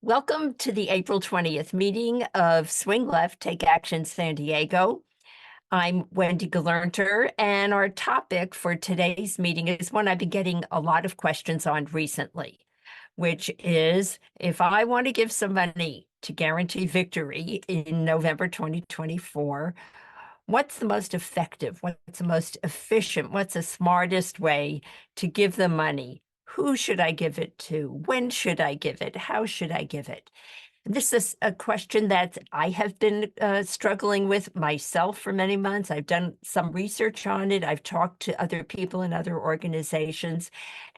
Welcome to the April 20th meeting of Swing Left, Take Action San Diego. I'm Wendy Gelernter, and our topic for today's meeting is one I've been getting a lot of questions on recently, which is if I want to give some money to guarantee victory in November 2024, what's the most effective, what's the most efficient, what's the smartest way to give the money? Who should I give it to? When should I give it? How should I give it? This is a question that I have been struggling with myself for many months. I've done some research on it. I've talked to other people in other organizations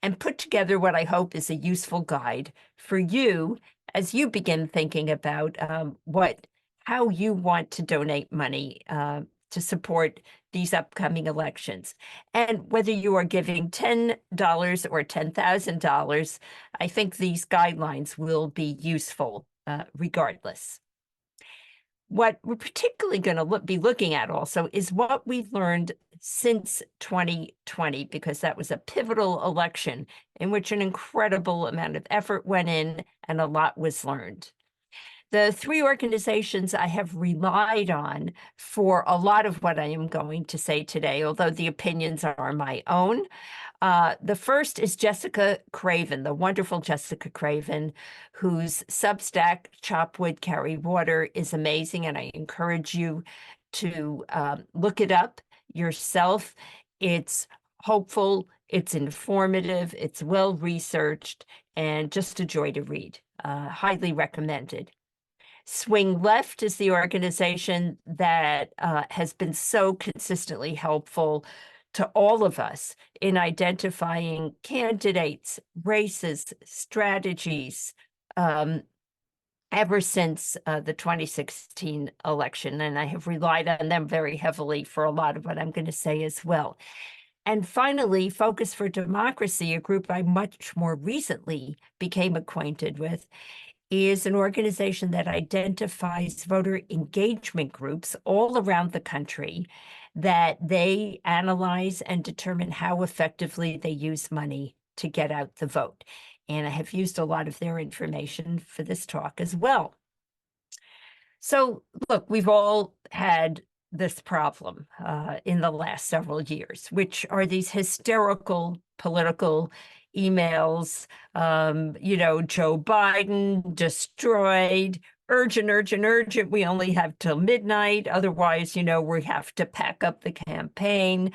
and put together what I hope is a useful guide for you as you begin thinking about how you want to donate money to support these upcoming elections. And whether you are giving $10 or $10,000, I think these guidelines will be useful regardless. What we're particularly going to be looking at also is what we've learned since 2020, because that was a pivotal election in which an incredible amount of effort went in and a lot was learned. The three organizations I have relied on for a lot of what I am going to say today, although the opinions are my own. The first is Jessica Craven, the wonderful Jessica Craven, whose Substack, Chop Wood, Carry Water, is amazing, and I encourage you to look it up yourself. It's hopeful, it's informative, it's well-researched, and just a joy to read. Highly recommended. Swing Left is the organization that has been so consistently helpful to all of us in identifying candidates, races, strategies, ever since the 2016 election. And I have relied on them very heavily for a lot of what I'm going to say as well. And finally, Focus for Democracy, a group I much more recently became acquainted with, is an organization that identifies voter engagement groups all around the country that they analyze and determine how effectively they use money to get out the vote. And I have used a lot of their information for this talk as well. So look, we've all had this problem in the last several years, which are these hysterical political emails, Joe Biden destroyed, urgent, urgent, urgent. We only have till midnight. Otherwise, we have to pack up the campaign.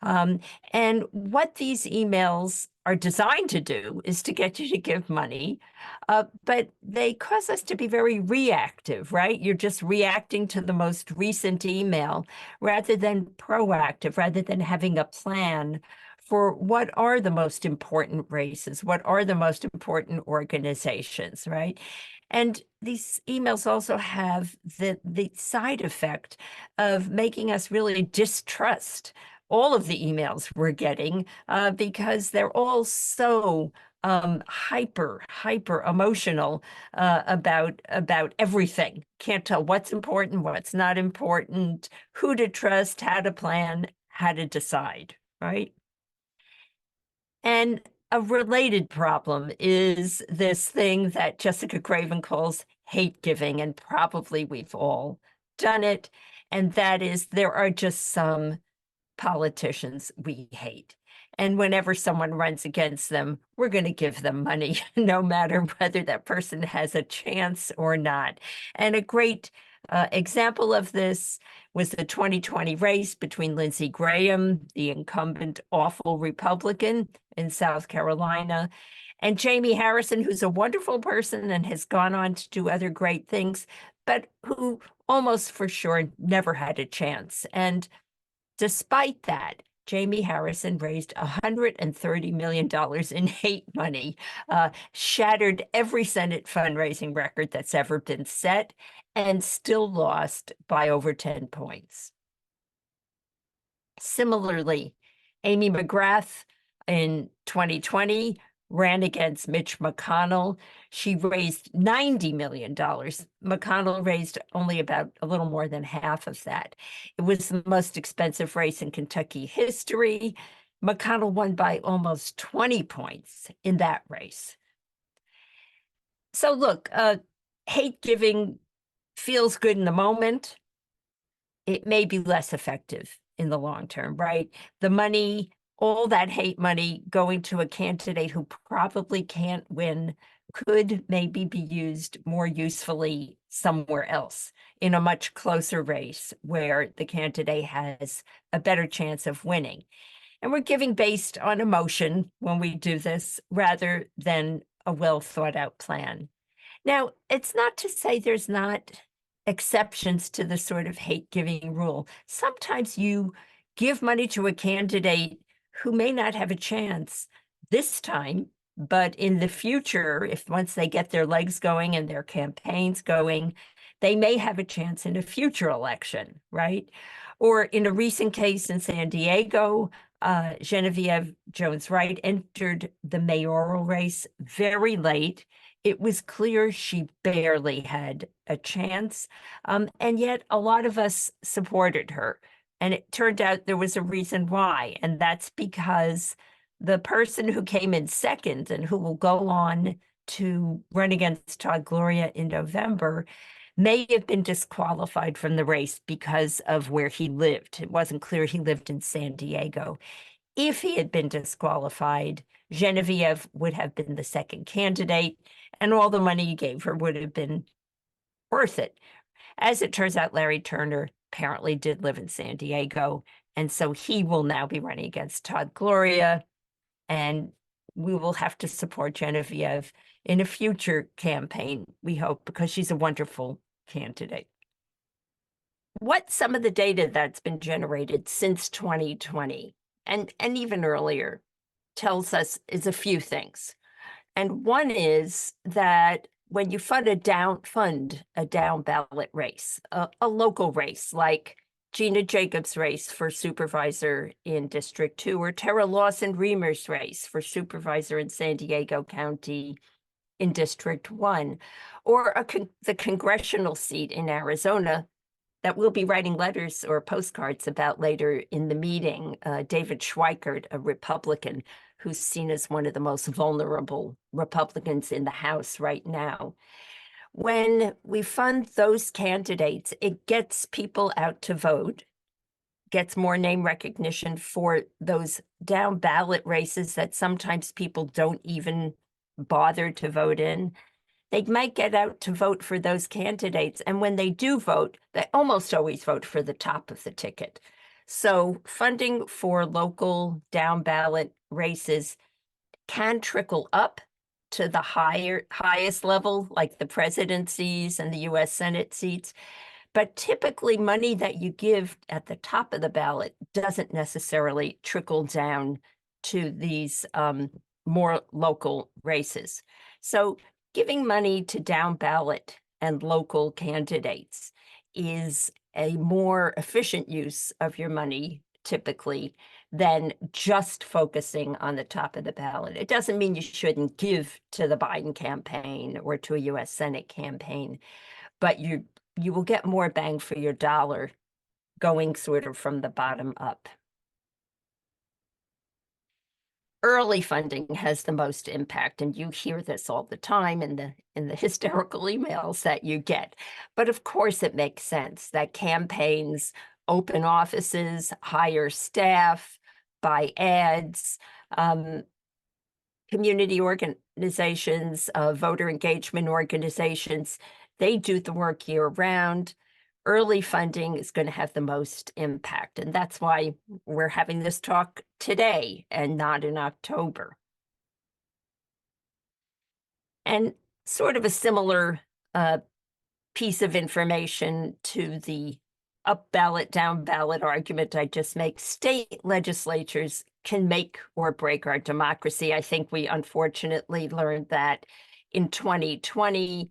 And what these emails are designed to do is to get you to give money, but they cause us to be very reactive, right? You're just reacting to the most recent email rather than proactive, rather than having a plan for what are the most important races, what are the most important organizations, right? And these emails also have the side effect of making us really distrust all of the emails we're getting because they're all so hyper emotional about everything. Can't tell what's important, what's not important, who to trust, how to plan, how to decide, right? And a related problem is this thing that Jessica Craven calls hate giving, and probably we've all done it. And that is there are just some politicians we hate. And whenever someone runs against them, we're going to give them money, no matter whether that person has a chance or not. And a great example of this was the 2020 race between Lindsey Graham, the incumbent awful Republican in South Carolina, and Jamie Harrison, who's a wonderful person and has gone on to do other great things, but who almost for sure never had a chance. And despite that, Jamie Harrison raised $130 million in hate money, shattered every Senate fundraising record that's ever been set, and still lost by over 10 points. Similarly, Amy McGrath in 2020 ran against Mitch McConnell. She raised $90 million. McConnell raised only about a little more than half of that. It was the most expensive race in Kentucky history. McConnell won by almost 20 points in that race. So look, hate giving feels good in the moment. It may be less effective in the long term, right? The money, all that hate money going to a candidate who probably can't win could maybe be used more usefully somewhere else in a much closer race where the candidate has a better chance of winning. And we're giving based on emotion when we do this rather than a well thought out plan. Now, it's not to say there's not exceptions to the sort of hate giving rule. Sometimes you give money to a candidate who may not have a chance this time, but in the future, if once they get their legs going and their campaigns going, they may have a chance in a future election, right? Or in a recent case in San Diego, Genevieve Jones-Wright entered the mayoral race very late. It was clear she barely had a chance, and yet a lot of us supported her. And it turned out there was a reason why, and that's because the person who came in second and who will go on to run against Todd Gloria in November may have been disqualified from the race because of where he lived. It wasn't clear he lived in San Diego. If he had been disqualified, Genevieve would have been the second candidate, and all the money he gave her would have been worth it. As it turns out, Larry Turner apparently did live in San Diego, and so he will now be running against Todd Gloria, and we will have to support Genevieve in a future campaign, we hope, because she's a wonderful candidate. What some of the data that's been generated since 2020 and even earlier tells us is a few things. And one is that when you fund a down ballot race, a local race like Gina Jacobs' race for supervisor in District 2, or Tara Lawson Reamer's race for supervisor in San Diego County in District 1, or the congressional seat in Arizona that we'll be writing letters or postcards about later in the meeting, David Schweikert, a Republican who's seen as one of the most vulnerable Republicans in the House right now. When we fund those candidates, it gets people out to vote, gets more name recognition for those down ballot races that sometimes people don't even bother to vote in. They might get out to vote for those candidates. And when they do vote, they almost always vote for the top of the ticket. So funding for local down ballot races can trickle up to the highest level, like the presidencies and the US Senate seats. But typically money that you give at the top of the ballot doesn't necessarily trickle down to these more local races. So giving money to down ballot and local candidates is a more efficient use of your money typically than just focusing on the top of the ballot. It doesn't mean you shouldn't give to the Biden campaign or to a US Senate campaign, but you will get more bang for your dollar going sort of from the bottom up. Early funding has the most impact, and you hear this all the time in the hysterical emails that you get. But of course, it makes sense that campaigns open offices, hire staff, buy ads, community organizations, voter engagement organizations, they do the work year round. Early funding is going to have the most impact. And that's why we're having this talk today and not in October. And sort of a similar piece of information to the up ballot, down ballot argument I just make, state legislatures can make or break our democracy. I think we unfortunately learned that in 2020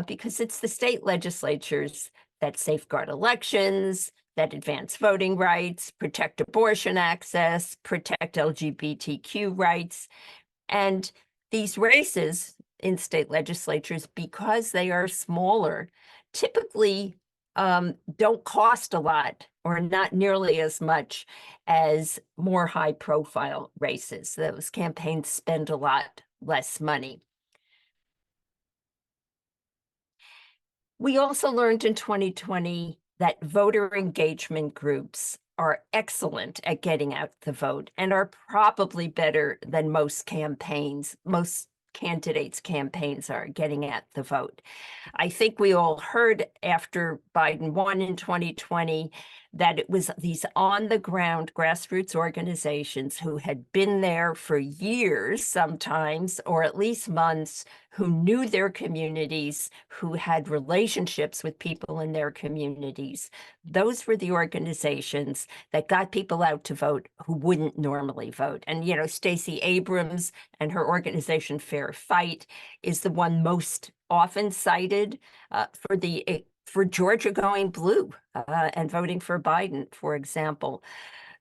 because it's the state legislatures that safeguard elections, that advance voting rights, protect abortion access, protect LGBTQ rights. And these races in state legislatures, because they are smaller, typically don't cost a lot or not nearly as much as more high profile races. Those campaigns spend a lot less money. We also learned in 2020 that voter engagement groups are excellent at getting out the vote and are probably better than most campaigns, most candidates' campaigns are getting at the vote. I think we all heard after Biden won in 2020 that it was these on-the-ground grassroots organizations who had been there for years sometimes, or at least months, who knew their communities, who had relationships with people in their communities. Those were the organizations that got people out to vote who wouldn't normally vote. And, you know, Stacey Abrams and her organization Fair Fight is the one most often cited for Georgia going blue and voting for Biden, for example.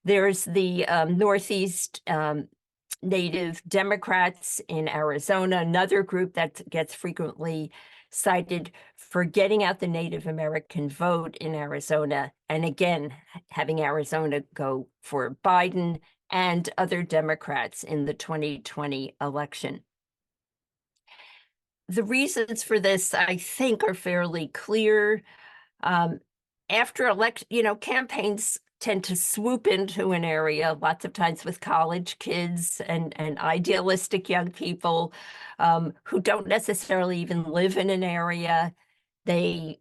There's the Northeast Native Democrats in Arizona, another group that gets frequently cited for getting out the Native American vote in Arizona. And again, having Arizona go for Biden and other Democrats in the 2020 election. The reasons for this, I think, are fairly clear. After election, you know, campaigns tend to swoop into an area, lots of times with college kids and idealistic young people who don't necessarily even live in an area. They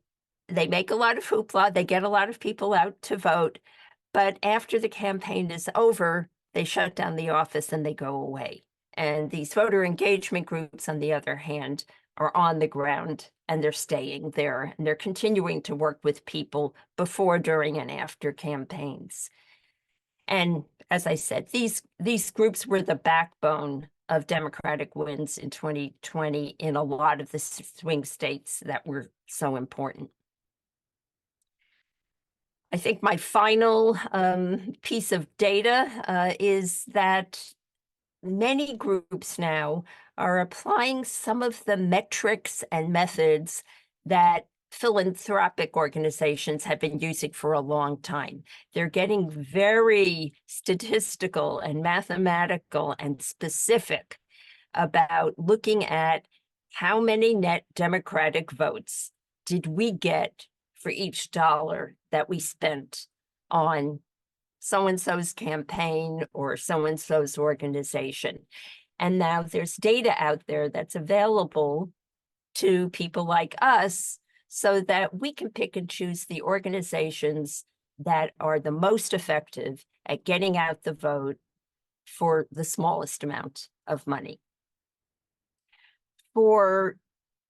make a lot of hoopla, they get a lot of people out to vote, but after the campaign is over, they shut down the office and they go away. And these voter engagement groups, on the other hand, are on the ground and they're staying there and they're continuing to work with people before, during, and after campaigns. And as I said, these groups were the backbone of Democratic wins in 2020 in a lot of the swing states that were so important. I think my final piece of data is that many groups now are applying some of the metrics and methods that philanthropic organizations have been using for a long time. They're getting very statistical and mathematical and specific about looking at how many net Democratic votes did we get for each dollar that we spent on so-and-so's campaign or so-and-so's organization. And now there's data out there that's available to people like us so that we can pick and choose the organizations that are the most effective at getting out the vote for the smallest amount of money. For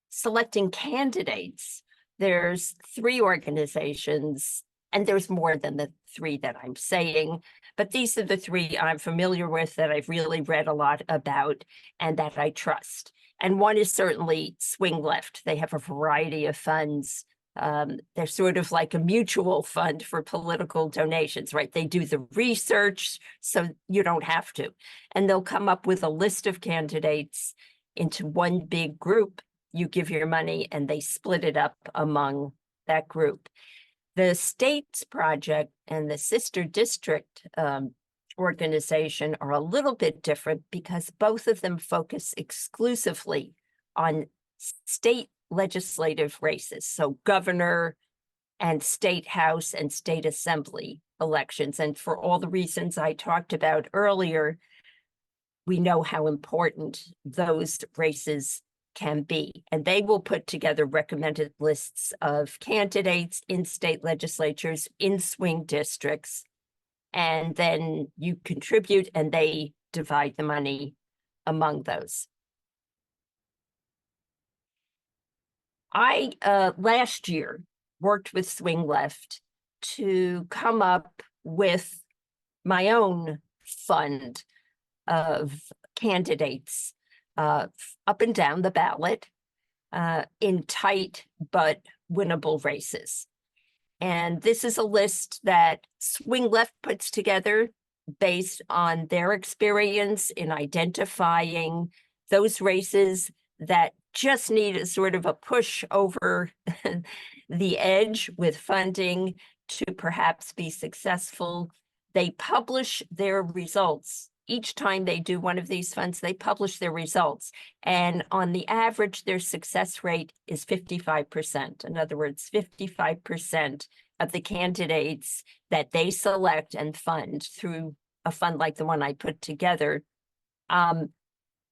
selecting candidates, there's 3 organizations, and there's more than the 3 that I'm saying, but these are the 3 I'm familiar with that I've really read a lot about and that I trust. And one is certainly Swing Left. They have a variety of funds. They're sort of like a mutual fund for political donations, right? They do the research so you don't have to. And they'll come up with a list of candidates into one big group. You give your money and they split it up among that group. The States Project and the Sister District organization are a little bit different because both of them focus exclusively on state legislative races, so governor and state house and state assembly elections. And for all the reasons I talked about earlier, we know how important those races can be. And they will put together recommended lists of candidates in state legislatures, in swing districts, and then you contribute and they divide the money among those. I, last year, worked with Swing Left to come up with my own fund of candidates up and down the ballot in tight but winnable races. And this is a list that Swing Left puts together based on their experience in identifying those races that just need a sort of a push over the edge with funding to perhaps be successful. They publish their results each time they do one of these funds, they publish their results. And on the average, their success rate is 55%. In other words, 55% of the candidates that they select and fund through a fund like the one I put together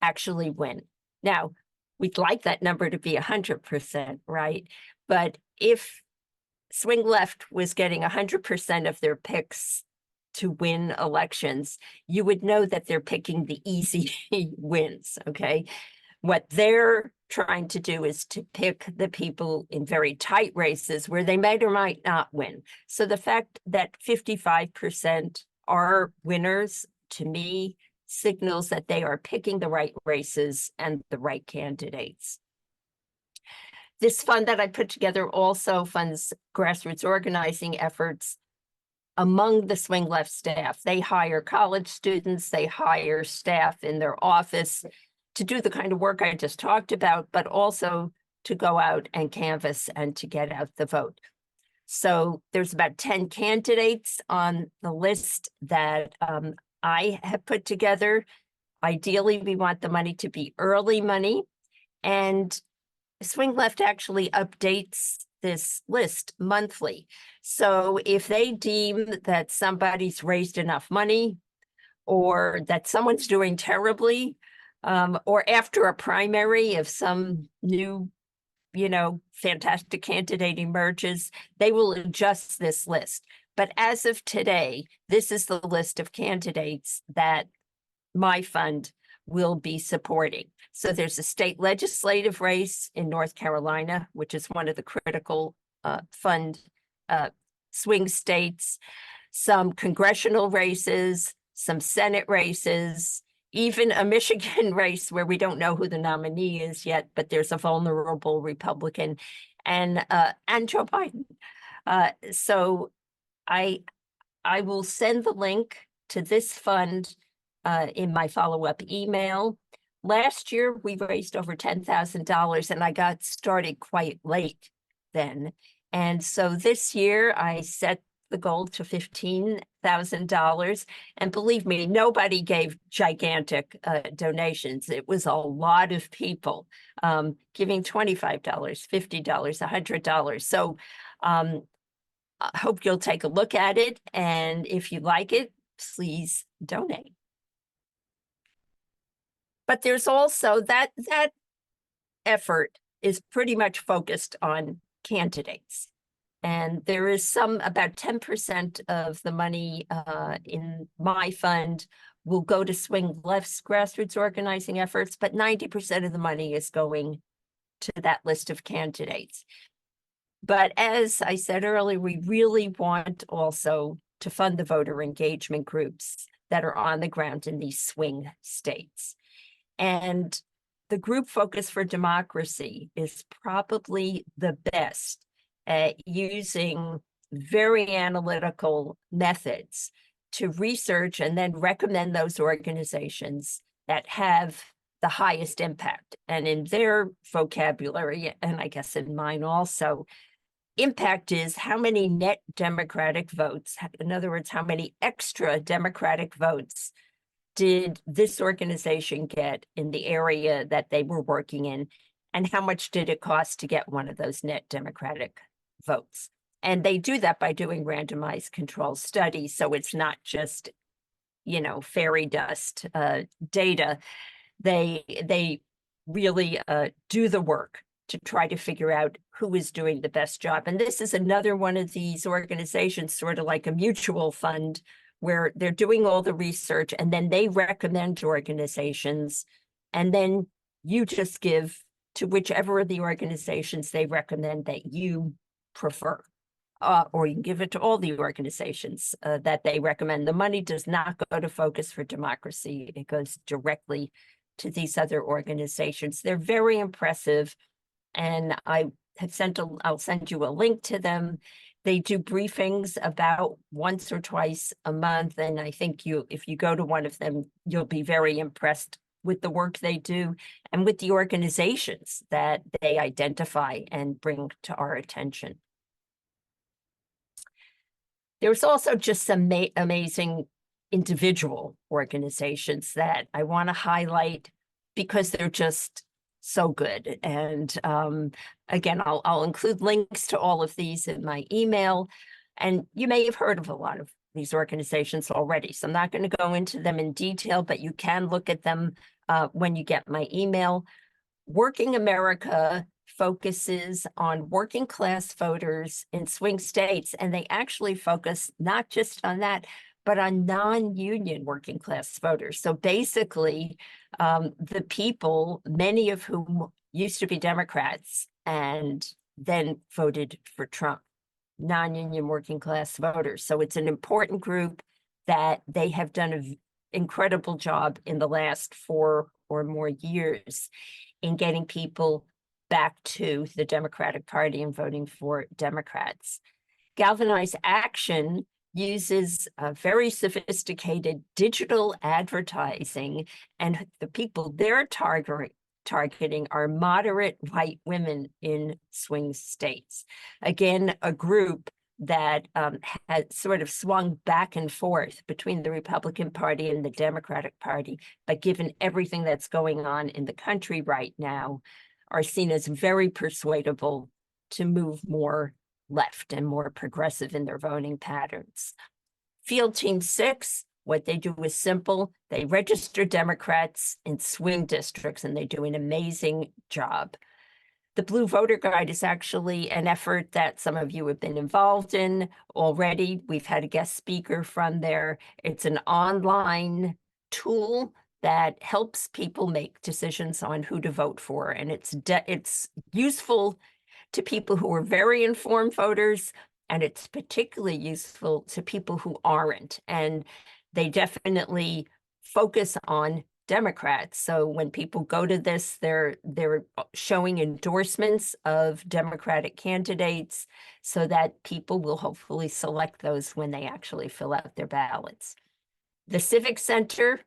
actually win. Now, we'd like that number to be 100%, right? But if Swing Left was getting 100% of their picks to win elections, you would know that they're picking the easy wins, okay? What they're trying to do is to pick the people in very tight races where they might or might not win. So the fact that 55% are winners, to me, signals that they are picking the right races and the right candidates. This fund that I put together also funds grassroots organizing efforts among the Swing Left staff. They hire college students, they hire staff in their office to do the kind of work I just talked about, but also to go out and canvass and to get out the vote. So there's about 10 candidates on the list that I have put together. Ideally, we want the money to be early money, and Swing Left actually updates this list monthly. So if they deem that somebody's raised enough money or that someone's doing terribly, or after a primary, if some new, fantastic candidate emerges, they will adjust this list. But as of today, this is the list of candidates that my fund will be supporting. So there's a state legislative race in North Carolina, which is one of the critical fund swing states, some congressional races, some Senate races, even a Michigan race where we don't know who the nominee is yet, but there's a vulnerable Republican, and Joe Biden. So I will send the link to this fund in my follow-up email. Last year, we raised over $10,000, and I got started quite late then. And so this year, I set the goal to $15,000. And believe me, nobody gave gigantic donations. It was a lot of people giving $25, $50, $100. So I hope you'll take a look at it. And if you like it, please donate. But there's also that effort is pretty much focused on candidates. And there is about 10% of the money in my fund will go to Swing Left's grassroots organizing efforts, but 90% of the money is going to that list of candidates. But as I said earlier, we really want also to fund the voter engagement groups that are on the ground in these swing states. And the group Focus for Democracy is probably the best at using very analytical methods to research and then recommend those organizations that have the highest impact. And in their vocabulary, and I guess in mine also, impact is how many net Democratic votes, in other words, how many extra Democratic votes did this organization get in the area that they were working in, and how much did it cost to get one of those net Democratic votes? And they do that by doing randomized control studies. So it's not just, fairy dust data. They really do the work to try to figure out who is doing the best job. And this is another one of these organizations, sort of like a mutual fund, where they're doing all the research and then they recommend organizations, and then you just give to whichever of the organizations they recommend that you prefer. Or you can give it to all the organizations that they recommend. The money does not go to Focus for Democracy. It goes directly to these other organizations. They're very impressive, and I'll send you a link to them. They do briefings about once or twice a month, and I think if you go to one of them, you'll be very impressed with the work they do and with the organizations that they identify and bring to our attention. There's also just some amazing individual organizations that I want to highlight because they're just so good. And again, I'll include links to all of these in my email. And you may have heard of a lot of these organizations already, so I'm not going to go into them in detail, but you can look at them when you get my email. Working America focuses on working class voters in swing states, and they actually focus not just on that, but on non-union working class voters. So basically, the people, many of whom used to be Democrats and then voted for Trump, non-union working class voters. So it's an important group that they have done an incredible job in the last 4 or more years in getting people back to the Democratic Party and voting for Democrats. Galvanize Action uses a very sophisticated digital advertising, and the people they're targeting are moderate white women in swing states. Again, a group that had sort of swung back and forth between the Republican Party and the Democratic Party, but given everything that's going on in the country right now, are seen as very persuadable to move more left and more progressive in their voting patterns. Field Team 6, what they do is simple. They register Democrats in swing districts, and they do an amazing job. The Blue Voter Guide is actually an effort that some of you have been involved in already. We've had a guest speaker from there. It's an online tool that helps people make decisions on who to vote for. And it's useful to people who are very informed voters, and it's particularly useful to people who aren't. And they definitely focus on Democrats. So when people go to this, they're showing endorsements of Democratic candidates so that people will hopefully select those when they actually fill out their ballots. The Civic Center,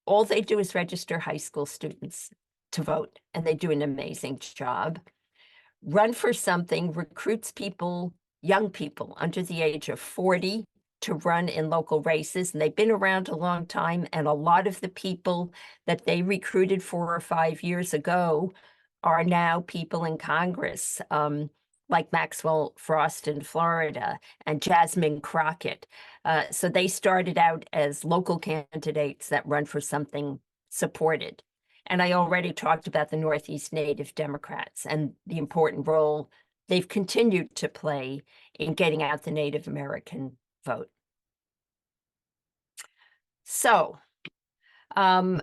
all they do is register high school students to vote, and they do an amazing job. Run for Something recruits people, young people under the age of 40, to run in local races, and they've been around a long time, and a lot of the people that they recruited 4 or 5 years ago are now people in Congress, like Maxwell Frost in Florida and Jasmine Crockett. So they started out as local candidates that Run for Something supported. And I already talked about the Northeast Native Democrats and the important role they've continued to play in getting out the Native American vote. So I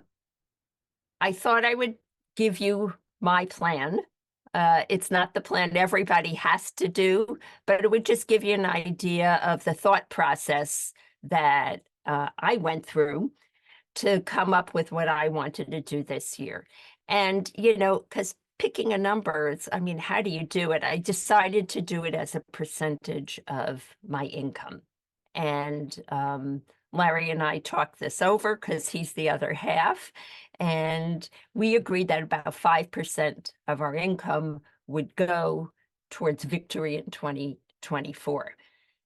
thought I would give you my plan. It's not the plan everybody has to do, but it would just give you an idea of the thought process that I went through to come up with what I wanted to do this year. And, you know, because picking a number, I mean, how do you do it? I decided to do it as a percentage of my income. And Larry and I talked this over because he's the other half. And we agreed that about 5% of our income would go towards victory in 2024.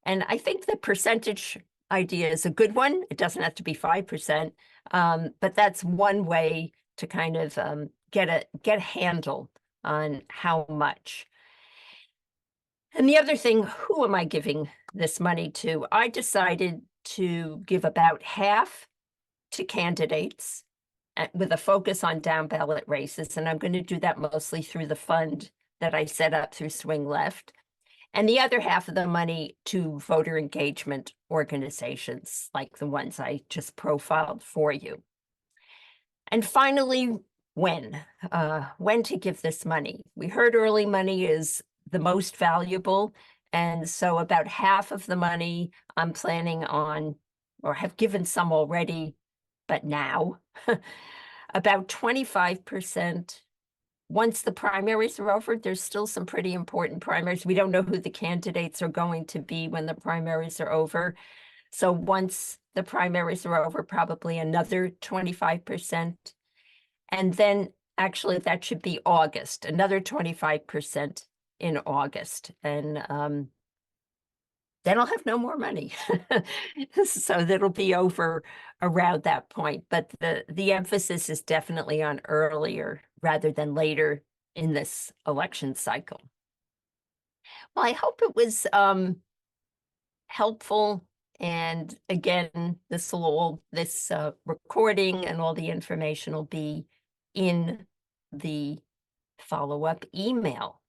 And I think the percentage idea is a good one. It doesn't have to be 5%, but that's one way to kind of get a handle on how much. And the other thing, who am I giving this money to? I decided to give about half to candidates with a focus on down ballot races. And I'm going to do that mostly through the fund that I set up through Swing Left. And the other half of the money to voter engagement organizations like the ones I just profiled for you. And finally, when to give this money. We heard early money is the most valuable. And so about half of the money I'm planning on, or have given some already, but now, about 25%. Once the primaries are over, there's still some pretty important primaries. We don't know who the candidates are going to be when the primaries are over. So once the primaries are over, probably another 25%. And then actually that should be August, another 25% in August. And then I'll have no more money. So that'll be over around that point. But the emphasis is definitely on earlier rather than later in this election cycle. Well, I hope it was helpful. And again, this recording and all the information will be in the follow-up email.